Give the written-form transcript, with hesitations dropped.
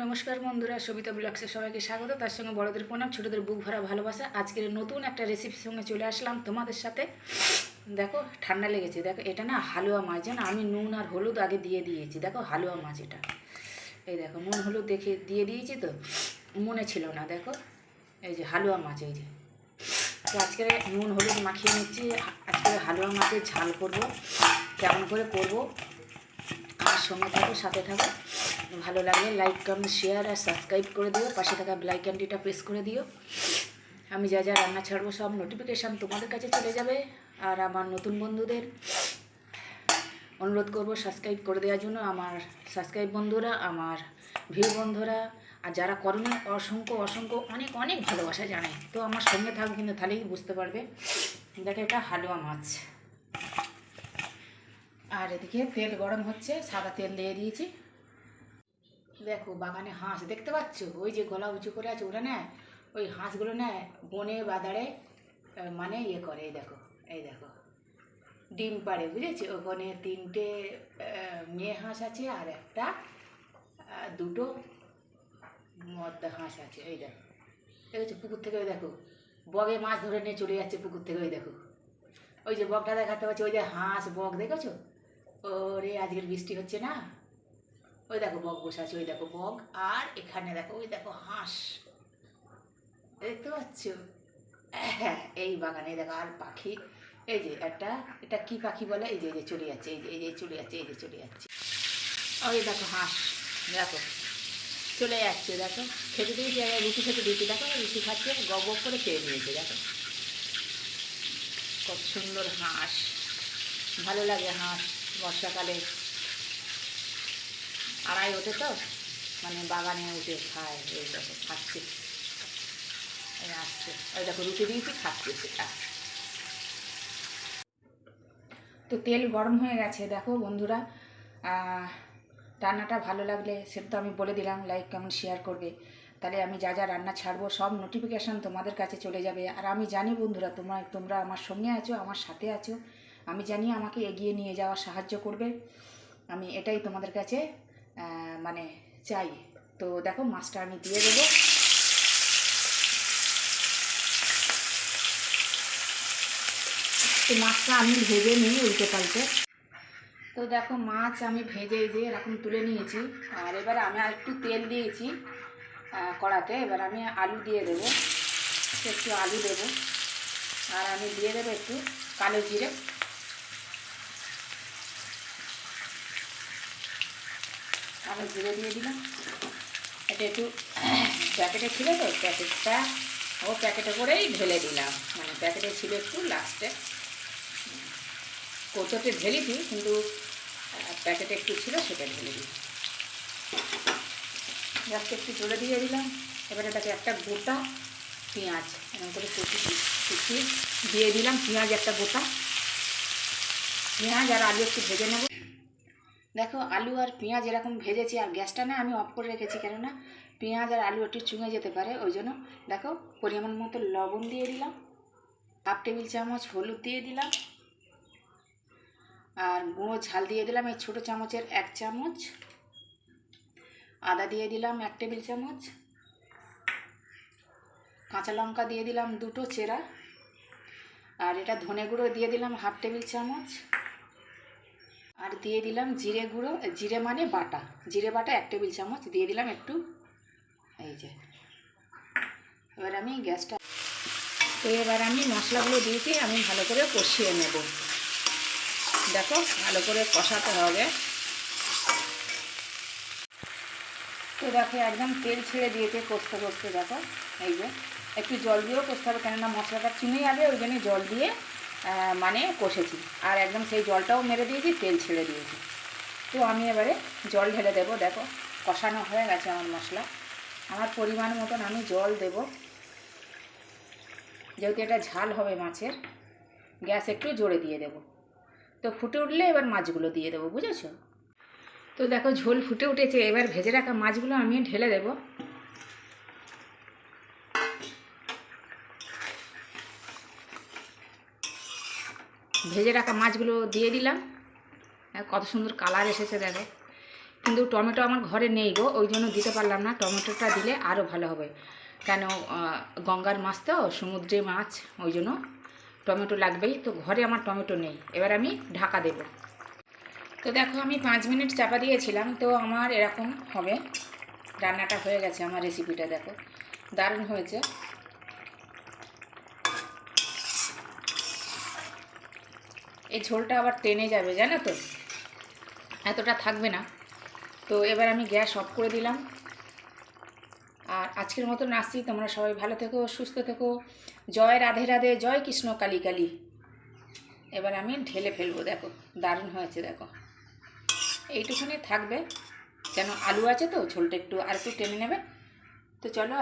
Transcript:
নমস্কার বন্ধুরা, সবিতা ব্লগসে সবাইকে স্বাগত। তার সঙ্গে বড়দের প্রণাম, ছোটদের বুক ভরা ভালোবাসা। আজকের নতুন একটা রেসিপির সঙ্গে চলে আসলাম তোমাদের সাথে। দেখো ঠান্ডা লেগেছে, দেখো এটা না হালুয়া মাছ, জানো আমি নুন আর হলুদ আগে দিয়ে দিয়েছি। দেখো হালুয়া মাছ এটা, এই দেখো নুন হলুদ দেখে দিয়ে দিয়েছি, তো মনে ছিল না। দেখো এই যে হালুয়া মাছ, এই যে তো আজকে নুন হলুদ মাখিয়ে নিচ্ছি। আজকে হালুয়া মাছের ঝাল করব। কেমন করে করব আমার সঙ্গে থাকো, সাথে থাকো। ভালো লাগলে লাইক কমেন্ট শেয়ার আর সাবস্ক্রাইব করে দিও, পাশে থাকা বেল আইকনটিটা প্রেস করে দিও। আমি যা যা রান্না ছাড়বো সব নোটিফিকেশান তোমাদের কাছে চলে যাবে। আর আমার নতুন বন্ধুদের অনুরোধ করব সাবস্ক্রাইব করে দেওয়ার জন্য। আমার সাবস্ক্রাইব বন্ধুরা, আমার ভিউ বন্ধুরা, আর যারা করোনা অসংখ্য অসংখ্য অনেক অনেক ভালোবাসা জানাই। তো আমার সঙ্গে থাকো, কিন্তু তাহলেই বুঝতে পারবে। দেখো এটা হালুয়া মাছ। আর এদিকে তেল গরম হচ্ছে, সাদা তেল দিয়ে দিয়েছি। দেখো বাগানে হাঁস দেখতে পাচ্ছ, ওই যে গলা উঁচু করে আছে, ওরা না ওই হাঁসগুলো না বনে বাদারে মানে ইয়ে করে। এই দেখো, এই দেখো ডিম পাড়ে, বুঝেছি। ওখানে তিনটে মেয়ে হাঁস আছে আর একটা দুটো মদ্দা হাঁস আছে। এই দেখো দেখেছো, পুকুর থেকে ওই দেখো বগে মাছ ধরে নিয়ে চলে যাচ্ছে পুকুর থেকে। ওই দেখো ওই যে বগটা দেখাতে পাচ্ছি, ওই যে হাঁস বগ দেখেছো। ওরে আজকের বৃষ্টি হচ্ছে না, ওই দেখো বক বসে আছে, ওই দেখো বক। আর এখানে দেখো ওই দেখো হাঁস দেখতে পাচ্ছ। হ্যাঁ এই বাগানে দেখো আর পাখি, এই যে একটা, এটা কি পাখি বলে, এই যে এই যে চলে যাচ্ছে, এই যে এই যে চলে যাচ্ছে, এই যে চলে যাচ্ছে। ওই দেখো হাঁস, দেখো চলে যাচ্ছে। দেখো খেতে দিয়েছি, রুটি খেতে দিয়েছি, দেখো রুটি খাচ্ছে, গপ গপ করে খেয়ে নিয়েছে। দেখো কত সুন্দর হাঁস, ভালো লাগে হাঁস বর্ষাকালে। আড়াই ওঠে তো, মানে বাগানে উঠে খায়। এই দেখো খাচ্ছে, এই আসছে, ওই দেখো রুটি দিয়েছি, খাচ্ছে সেটা। তো তেল গরম হয়ে গেছে। দেখো বন্ধুরা, রান্নাটা ভালো লাগলে সেটা তো আমি বলে দিলাম, লাইক কমেন্ট শেয়ার করবে। তাহলে আমি যা যা রান্না ছাড়বো সব নোটিফিকেশান তোমাদের কাছে চলে যাবে। আর আমি জানি বন্ধুরা, তোমরা আমার সঙ্গে আছো, আমার সাথে আছো। আমি জানি আমাকে এগিয়ে নিয়ে যাওয়া সাহায্য করবে। আমি এটাই তোমাদের কাছে মানে চাই। তো দেখো মাছটা আমি দিয়ে দেবো। তো মাছটা আমি ভেজে নিই উল্টে পাল্টে। তো দেখো মাছ আমি ভেজে যে এরকম তুলে নিয়েছি। আর এবার আমি আর একটু তেল দিয়েছি কড়াতে। এবার আমি আলু দিয়ে দেবো, একটু আলু দেবো। আর আমি দিয়ে দেবো একটু কালো জিরে। কালো জিরে দিয়ে দিলাম। এটা একটু প্যাকেটে ছিল তো, প্যাকেটটা ও প্যাকেটে করেই ঢেলে দিলাম, মানে প্যাকেটে ছিল একটু লাস্টে। কৌটোতে ঢেলেছি কিন্তু প্যাকেটে একটু ছিল, সেটা ঢেলে দিই। গ্যাসটা একটু জোরে দিয়ে দিলাম। এবারে এটাকে একটা গোটা পেঁয়াজ এরকম করে কুচিয়ে দিয়ে দিলাম। পেঁয়াজ একটা গোটা, পেঁয়াজ আর আলু একটু ভেজে নেব। দেখো আলু আর পেঁয়াজ এরকম ভেজেছি, আর গ্যাসটা না আমি অফ করে রেখেছি, কেননা পেঁয়াজ আর আলু একটু চুঙে যেতে পারে, ওই জন্য। দেখো পরিমাণ মতো লবণ দিয়ে দিলাম, হাফ টেবিল চামচ হলুদ দিয়ে দিলাম, আর গুঁড়ো ঝাল দিয়ে দিলাম এই ছোটো চামচের 1 চামচ। আদা দিয়ে দিলাম 1 টেবিল চামচ। কাঁচা লঙ্কা দিয়ে দিলাম 2টো চেরা। আর এটা ধনে গুঁড়ো দিয়ে দিলাম হাফ টেবিল চামচ। আর দিয়ে দিলাম জিরে গুঁড়ো, জিরে মানে বাটা, জিরে বাটা 1 টেবিল চামচ দিয়ে দিলাম একটু। এই যে এবার আমি গ্যাসটা, তো এবার আমি মশলাগুলো দিয়েছি, আমি ভালো করে কষিয়ে নেব। দেখো ভালো করে কষাতে হবে। তো দেখো একদম তেল ছেড়ে দিয়েছে কষতে কষতে। দেখো এই যে একটু জল দিয়েও কষতে হবে, কেননা মশলাটা চিনে যাবে, ওই জন্য জল দিয়ে মানে কষেছি। আর একদম সেই জলটাও মেরে দিয়েছি, তেল ছেড়ে দিয়েছি। তো আমি এবারে জল ঢেলে দেবো। দেখো কষানো হয়ে গেছে আমার মশলা। আমার পরিমাণ মতন আমি জল দেব, যেহেতু এটা ঝাল হবে মাছের। গ্যাস একটু জোরে দিয়ে দেব। তো ফুটে উঠলে এবার মাছগুলো দিয়ে দেবো, বুঝেছো। তো দেখো ঝোল ফুটে উঠেছে, এবার ভেজে রাখা মাছগুলো আমি ঢেলে দেব। ভেজে রাখা মাছগুলো দিয়ে দিলাম। কত সুন্দর কালার এসেছে দেখো। কিন্তু টমেটো আমার ঘরে নেই গো, ওই জন্য দিতে পারলাম না। টমেটোটা দিলে আরও ভালো হবে, কেন গঙ্গার মাছ তো, সমুদ্রে মাছ, ওই জন্য টমেটো লাগবেই। তো ঘরে আমার টমেটো নেই। এবার আমি ঢাকা দেব। তো দেখো আমি 5 মিনিট চাপা দিয়েছিলাম, তো আমার এরকম হবে। রান্নাটা হয়ে গেছে, আমার রেসিপিটা দেখো দারুণ হয়েছে। এই ঝোলটা আবার টেনে যাবে জানো তো, এতটা থাকবে না। তো এবার আমি গ্যাস অফ করে দিলাম। আর আজকের মতন আসছি, তোমরা সবাই ভালো থেকো, সুস্থ থেকো। জয় রাধে রাধে, জয় কৃষ্ণ কালী কালী। এবার আমি ঢেলে ফেলবো। দেখো দারুণ হয়েছে, দেখো এইটুখানি থাকবে, কেন আলু আছে তো, ঝোলটা একটু আর একটু টেনে নেবে। তো চলো।